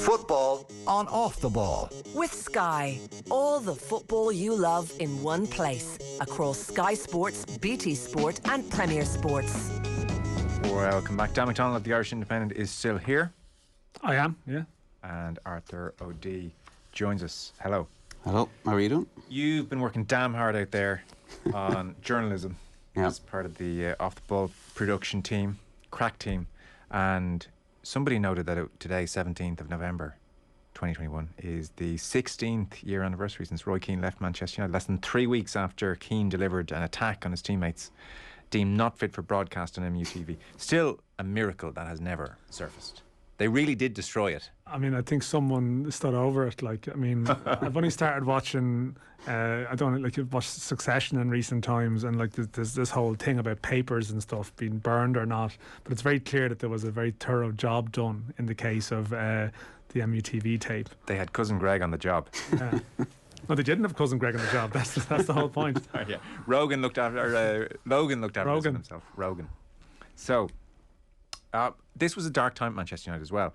Football on Off the Ball. With Sky. All the football you love in one place. Across Sky Sports, BT Sport and Premier Sports. Welcome back. Dan McDonald of the Irish Independent is still here. I am, yeah. And Arthur O'D joins us. Hello. Hello, how are you doing? You've been working damn hard out there on journalism as part of the Off the Ball production team, crack team. And somebody noted that today, 17th of November 2021, is the 16th year anniversary since Roy Keane left Manchester United, less than 3 weeks after Keane delivered an attack on his teammates deemed not fit for broadcast on MUTV. Still a miracle that has never surfaced. They really did destroy it. I mean, I think someone stood over it. Like, I mean, I've only started watching, I don't like, you've watched Succession in recent times, and like there's this whole thing about papers and stuff being burned or not. But it's very clear that there was a very thorough job done in the case of the MUTV tape. They had Cousin Greg on the job. Yeah. No, they didn't have Cousin Greg on the job. That's the whole point. Yeah. Logan looked after himself. Rogan. So, this was a dark time at Manchester United as well.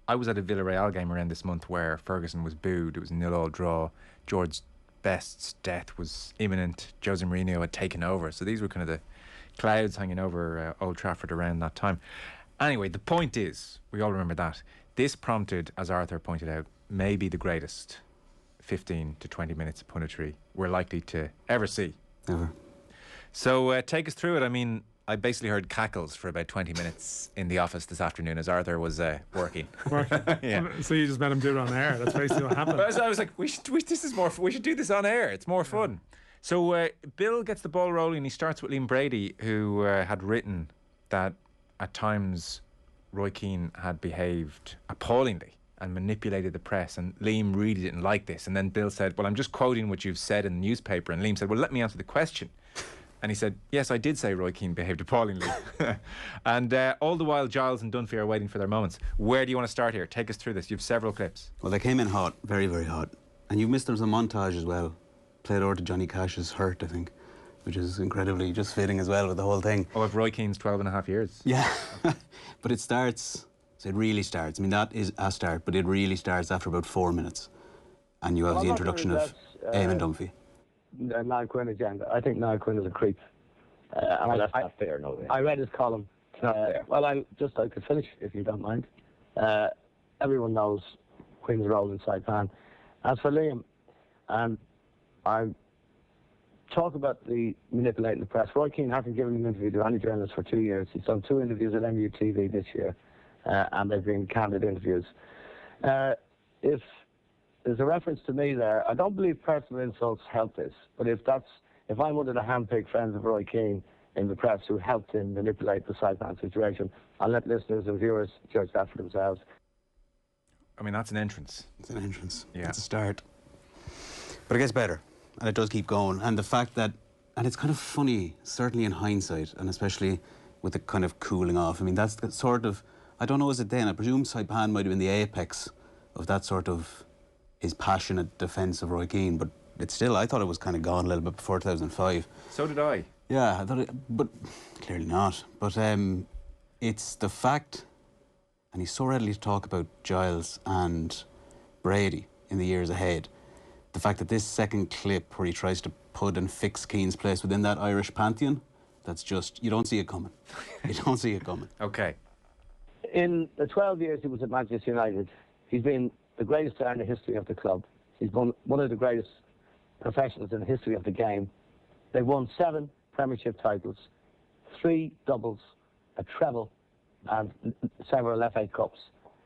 I was at a Villarreal game around this month where Ferguson was booed. It was a 0-0 draw. George Best's death was imminent. Jose Mourinho had taken over. So these were kind of the clouds hanging over Old Trafford around that time. Anyway, the point is, we all remember that. This prompted, as Arthur pointed out, maybe the greatest 15 to 20 minutes of punditry we're likely to ever see. Ever. So take us through it. I mean, I basically heard cackles for about 20 minutes in the office this afternoon as Arthur was working. Yeah. So you just let him do it on air. That's basically what happened. I was like, we should do this on air. It's more fun. So Bill gets the ball rolling. He starts with Liam Brady, who had written that at times Roy Keane had behaved appallingly and manipulated the press, and Liam really didn't like this. And then Bill said, well, I'm just quoting what you've said in the newspaper. And Liam said, well, let me answer the question. And he said, yes, I did say Roy Keane behaved appallingly. And all the while, Giles and Dunphy are waiting for their moments. Where do you want to start here? Take us through this. You have several clips. Well, they came in hot, very, very hot. And you missed, there's a montage as well. Played over to Johnny Cash's Hurt, I think, which is incredibly just fitting as well with the whole thing. Oh, of Roy Keane's 12 and a half years. Yeah. But it starts, so it really starts. I mean, that is a start, but it really starts after about 4 minutes. And you have the introduction of Eamon Dunphy. Niall Quinn agenda. I think Niall Quinn is a creep. That's not fair, no way. I read his column. It's not fair. Well, I could finish if you don't mind. Everyone knows Quinn's role in Saipan. As for Liam, and I talk about the manipulating the press. Roy Keane hasn't given an interview to any journalist for 2 years. He's done 2 interviews at MUTV this year, and they've been candid interviews. If there's a reference to me there, I don't believe personal insults help this, but if I'm one of the hand-picked friends of Roy Keane in the press who helped him manipulate the Saipan situation, I'll let listeners and viewers judge that for themselves. I mean, that's an entrance. It's an entrance. Yeah. It's a start. But it gets better, and it does keep going. And the fact that, and it's kind of funny, certainly in hindsight, and especially with the kind of cooling off. I mean, that's the sort of, I don't know, is it then? I presume Saipan might have been the apex of that sort of his passionate defence of Roy Keane, but it's still, I thought it was kind of gone a little bit before 2005. So did I. Yeah, I thought it, but clearly not. But it's the fact, and he's so ready to talk about Giles and Brady in the years ahead, the fact that this second clip where he tries to put and fix Keane's place within that Irish pantheon, that's just, you don't see it coming. You don't see it coming. Okay. In the 12 years he was at Manchester United, he's been the greatest player in the history of the club. He's won one of the greatest professionals in the history of the game. They've won 7 Premiership titles, 3 doubles, a treble, and several FA Cups.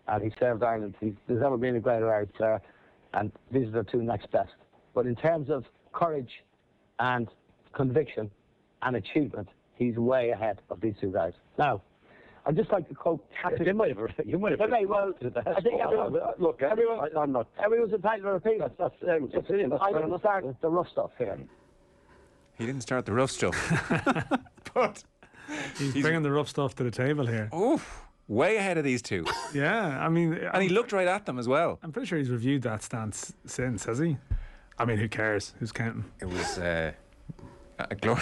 And he served Ireland. There's never been a greater Irish player, and these are the 2 next best. But in terms of courage and conviction and achievement, he's way ahead of these 2 guys. Now, I'd just like to quote... You might have... Okay, well, I think look, I'm not... Everyone's entitled to repeat it. I don't start the rough stuff here. He didn't start the rough stuff. But... He's bringing the rough stuff to the table here. Oof. Way ahead of these 2. Yeah, I mean... And he looked right at them as well. I'm pretty sure he's reviewed that stance since, has he? I mean, who cares? Who's counting? It was a glory.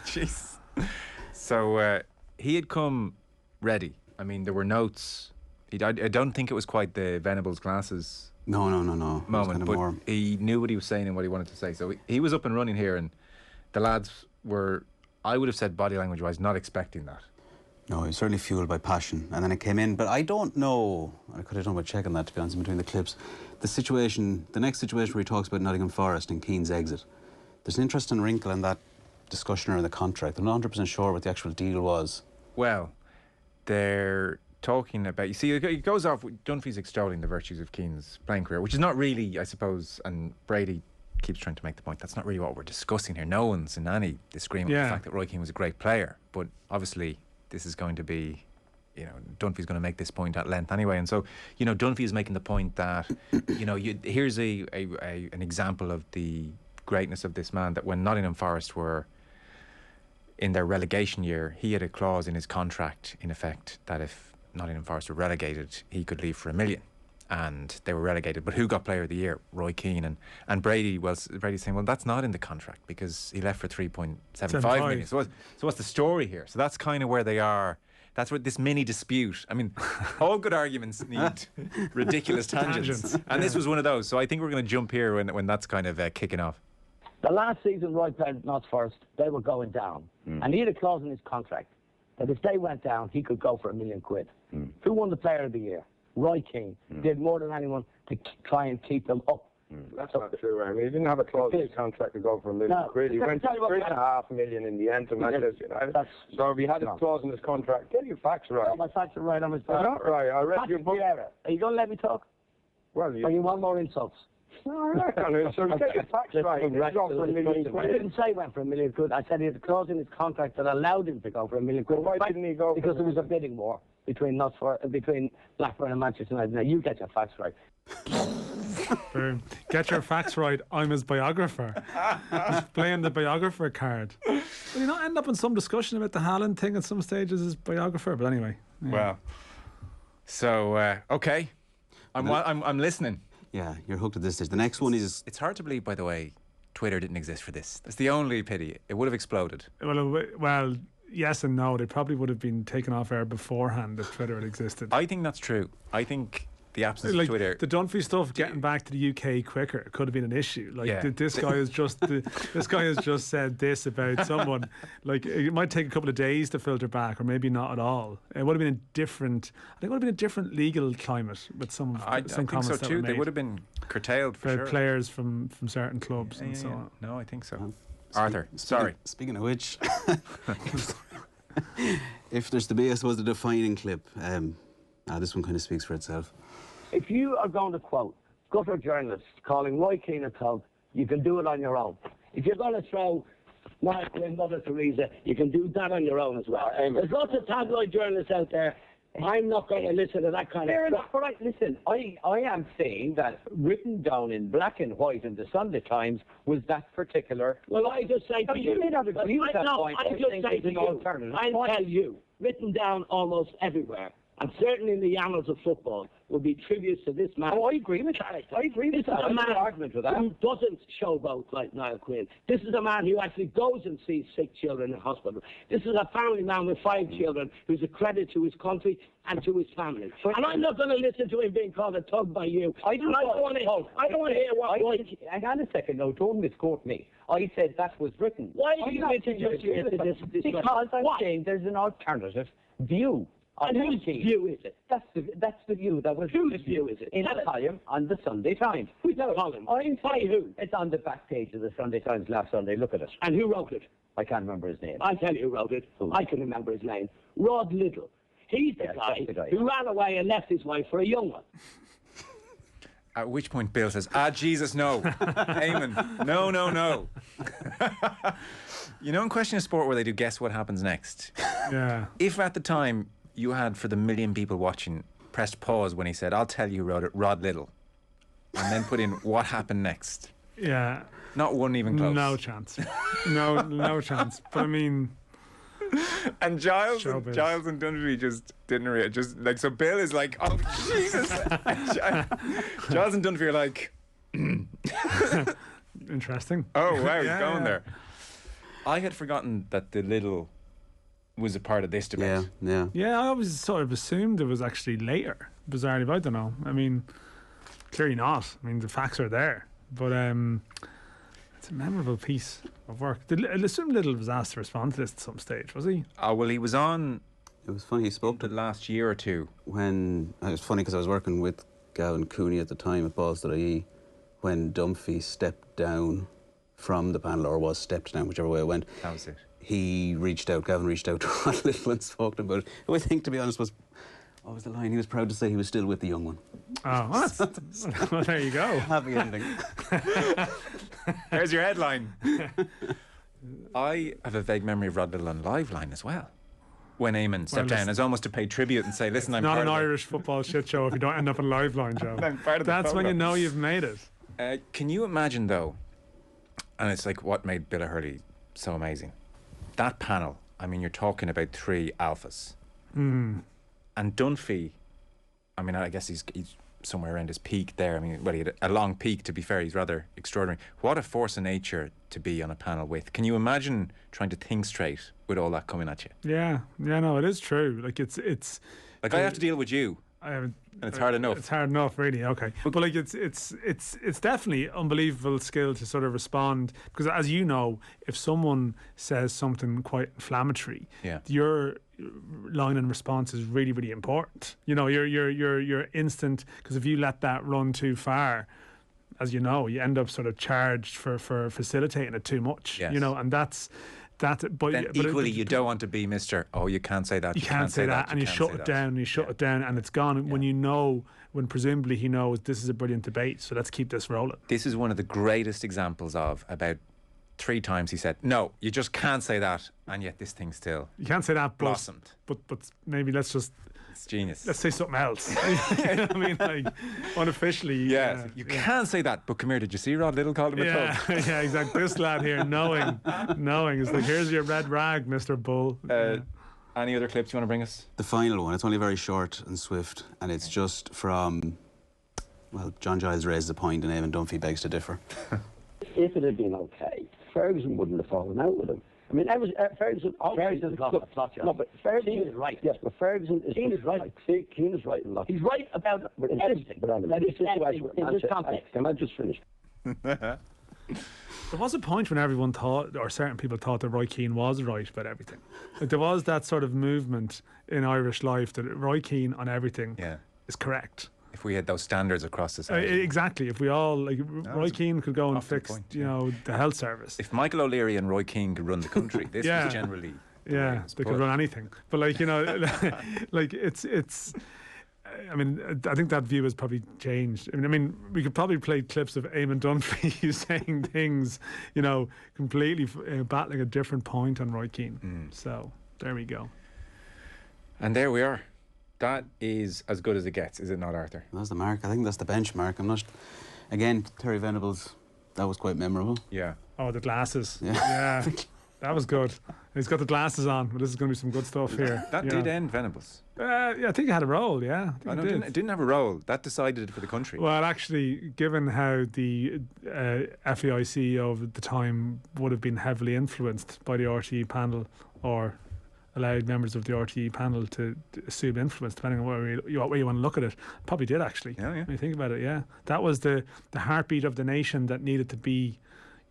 Jeez. So he had come ready. I mean, there were notes. I don't think it was quite the Venables glasses No. moment, Kind of but more. he knew what he was saying and what he wanted to say. So he was up and running here, and the lads were, I would have said body language-wise, not expecting that. No, he was certainly fueled by passion, and then it came in. But I don't know. I could have done with checking that, to be honest, in between the clips. The next situation where he talks about Nottingham Forest and Keane's exit. There's an interesting wrinkle in that discussion around the contract. I'm not 100% sure what the actual deal was. Well, they're talking about, you see, it goes off with Dunphy's extolling the virtues of Keane's playing career, which is not really, I suppose, and Brady keeps trying to make the point, that's not really what we're discussing here. No one's in any disagreement with the fact that Roy Keane was a great player, but obviously this is going to be, Dunphy's going to make this point at length anyway. And so, Dunphy is making the point that, here's an example of the greatness of this man, that when Nottingham Forest were in their relegation year, he had a clause in his contract, in effect, that if Nottingham Forest were relegated, he could leave for $1 million. And they were relegated. But who got Player of the Year? Roy Keane. And Brady's saying, well, that's not in the contract because he left for 3.75 million. So what's the story here? So that's kind of where they are. That's where this mini dispute. I mean, all good arguments need ridiculous tangents. And this was one of those. So I think we're going to jump here when that's kind of kicking off. The last season Roy played at Notts Forest, they were going down. And he had a clause in his contract that if they went down, he could go for £1 million. Who won the Player of the Year? Roy Keane. Did more than anyone to try and keep them up. That's not true, Amy. He didn't have a clause in his contract to go for $1 million. He went to $3.5 million in the end to Manchester United. So if he had a clause in his contract, get your facts right. No, my facts are right on his They're not right. I read your book. Are you going to let me talk? Well, Or you want more insults? No, so get your facts right. He go for $1 million. I didn't say he went for $1 million. I said he had a clause in his contract that allowed him to go for $1 million. Why didn't he go? Because there was a bidding war between Blackburn and Manchester United. Now you get your facts right. Boom. Get your facts right. I'm his biographer. He's playing the biographer card. Will you not end up in some discussion about the Haaland thing at some stage as his biographer? But anyway. Yeah. Well, so okay, I'm listening. Yeah, you're hooked at this stage. The next one is... It's hard to believe, by the way, Twitter didn't exist for this. That's the only pity. It would have exploded. Well, yes and no. They probably would have been taken off air beforehand if Twitter had existed. I think that's true. I think the absence of Twitter... The Dunphy stuff getting back to the UK quicker could have been an issue. This guy has just said this about someone. Like, it might take a couple of days to filter back, or maybe not at all. It would have been a different legal climate with some comments so that too. were made. They would have been curtailed for sure. Players from certain clubs and so on. No, I think so. Arthur, sorry. Speaking of which, if there's to be, I suppose, the defining clip, this one kind of speaks for itself. If you are going to quote gutter journalists calling Roy Keane a thug, you can do it on your own. If you're going to throw Michael and Mother Teresa, you can do that on your own as well. There's lots of tabloid journalists out there. I'm not going to listen to that kind of stuff. But listen, I am saying that written down in black and white in the Sunday Times was that particular... Well, I just say to you... You may not agree with that point. I just say to you, I'll tell you, written down almost everywhere, and certainly in the annals of football, will be tributes to this man. Oh, I agree with that. I agree with that. This is a man argument with that. who doesn't showboat like Niall Quinn. This is a man who actually goes and sees sick children in hospital. This is a family man with 5 children who's a credit to his country and to his family. And I'm not going to listen to him being called a thug by you. I don't want to hear what... Hang on a second, no, don't misquote me. I said that was written. Why do you introduce me to this? Because I'm saying there's an alternative view. And whose view is it? That's the view that was... Whose view is it? In a column on the Sunday Times. Who's that column? By who? It's on the back page of the Sunday Times last Sunday. Look at it. And who wrote it? I can't remember his name. I'll tell you who wrote it. Who? I can remember his name. Rod Little. He's the guy who ran away and left his wife for a young one. At which point Bill says, Jesus, no. Eamon, no. In Question of Sport where they do Guess What Happens Next? Yeah. If at the time you had, for the million people watching, pressed pause when he said, I'll tell you who wrote it, Rod Little, and then put in what happened next. Yeah. Not one even close. No chance. No chance. But I mean... And Giles and Dunphy just didn't react. Just like, so Bill is like, oh Jesus. Giles and Dunphy are like, interesting. Oh wow, he's going there. I had forgotten that the Little was a part of this debate. Yeah. Yeah, I always sort of assumed it was actually later. bizarrely, but I don't know. I mean, clearly not. I mean, the facts are there, but it's a memorable piece of work. I assume Little was asked to respond to this at some stage, was he? Oh, well, he was on. It was funny. He spoke the last year or two. When it was funny because I was working with Gavin Cooney at the time at Balls.ie when Dunphy stepped down from the panel, or was stepped down, whichever way it went. That was it. Gavin reached out to Rod Little and spoke to him about it. Who I think, to be honest, what was the line? He was proud to say he was still with the young one. Oh, well, there you go. Happy ending. There's your headline. I have a vague memory of Rod Little on Live Line as well. When Eamon stepped down as almost to pay tribute and say, listen, I'm not part an of Irish football shit show if you don't end up on Live Line, Joe. I'm part of the That's when you program. know you've made it. Can you imagine, though, and it's like what made Bill Hurley so amazing, that panel, I mean, you're talking about three alphas. And Dunphy, I mean, I guess he's somewhere around his peak there. I mean, well, he had a long peak, to be fair. He's rather extraordinary. What a force of nature to be on a panel with. Can you imagine trying to think straight with all that coming at you? Yeah, no, it is true. Like it's like I have to deal with you. I haven't. And it's hard enough. It's hard enough, really. Okay, but like it's definitely unbelievable skill to sort of respond, because as you know, if someone says something quite inflammatory, your line and response is really, really important. You know, your instant, because if you let that run too far, as you know, you end up sort of charged for facilitating it too much. Yes. You know, and that's. But then equally, you don't want to be Mr. Oh, you can't say that. You can't say that, and you shut it down. You shut it down, and it's gone. When you know, when presumably he knows this is a brilliant debate, so let's keep this rolling. This is one of the greatest examples of about 3 times he said, "No, you just can't say that," and yet this thing still you can't say that. Blossomed. But maybe let's just. It's genius. Let's say something else. You know what I mean, like unofficially. Yeah, you can't say that. But come here, did you see Rod Little called him a thug? Yeah, exactly. This lad here, knowing, is like, here's your red rag, Mr. Bull. Any other clips you want to bring us? The final one. It's only very short and swift, and it's just from. Well, John Giles raises a point, and Eamon Dunphy begs to differ. If it had been okay, Ferguson wouldn't have fallen out with him. I mean, Ferguson. Ferguson's lost the plot, John. No, but Ferguson is right. Yes, but Ferguson is. Keane is right. Keane is right in lot. He's right about everything. But in this situation, in this context, can I just finish? There was a point when everyone thought, or certain people thought, that Roy Keane was right about everything. Like there was that sort of movement in Irish life that Roy Keane on everything is correct. If we had those standards across the society. Exactly. If we all, like, Roy Keane could go and fix, you know, the health service. If Michael O'Leary and Roy Keane could run the country, this was generally. Yeah, they could run anything. But, like, you know, like, it's. I mean, I think that view has probably changed. I mean, we could probably play clips of Eamon Dunphy saying things, you know, completely battling a different point on Roy Keane. So, there we go. And there we are. That is as good as it gets, is it not, Arthur? That's the mark. I think that's the benchmark. I'm not. Again, Terry Venables, that was quite memorable. Yeah. Oh, the glasses. Yeah. That was good. He's got the glasses on, but this is going to be some good stuff here. That did end Venables. Yeah, I think it had a role, yeah. It didn't have a role. That decided it for the country. Well, actually, given how the FAI CEO of the time would have been heavily influenced by the RTE panel, or allowed members of the RTE panel to assume influence, depending on what way you want to look at it, probably did, actually. Yeah. When you think about it, yeah. That was the heartbeat of the nation that needed to be.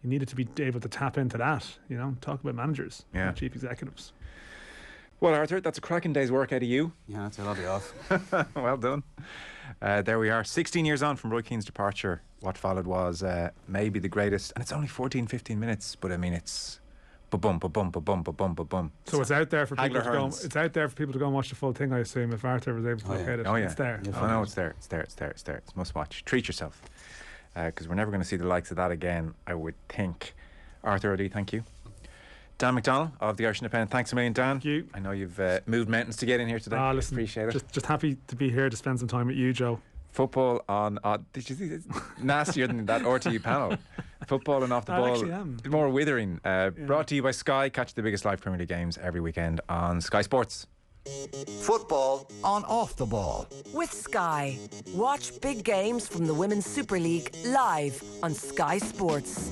You needed to be able to tap into that, you know, talk about managers, chief executives. Well, Arthur, that's a cracking day's work out of you. Yeah, that's it. I'll be off. Well done. There we are, 16 years on from Roy Keane's departure. What followed was maybe the greatest, and it's only 14, 15 minutes, but I mean, it's ba-bum, ba-bum, ba-bum, ba-bum, ba-bum. So it's out there for people to go. It's out there for people to go and watch the full thing, I assume, if Arthur was able to locate it. Oh, yeah. It's there. Oh, no, it's there. It's there. It's there. It's there. It's must watch. Treat yourself. Because we're never going to see the likes of that again, I would think. Arthur O'D, thank you. Dan McDonnell of the Irish Independent, thanks a million, Dan. Thank you. I know you've moved mountains to get in here today. Listen, appreciate it. Just happy to be here to spend some time with you, Joe. Football on. Did you see? It's nastier than that RTE panel. Football and off the ball. I actually am. More withering. Brought to you by Sky. Catch the biggest live Premier League games every weekend on Sky Sports. Football on Off the Ball. With Sky. Watch big games from the Women's Super League live on Sky Sports.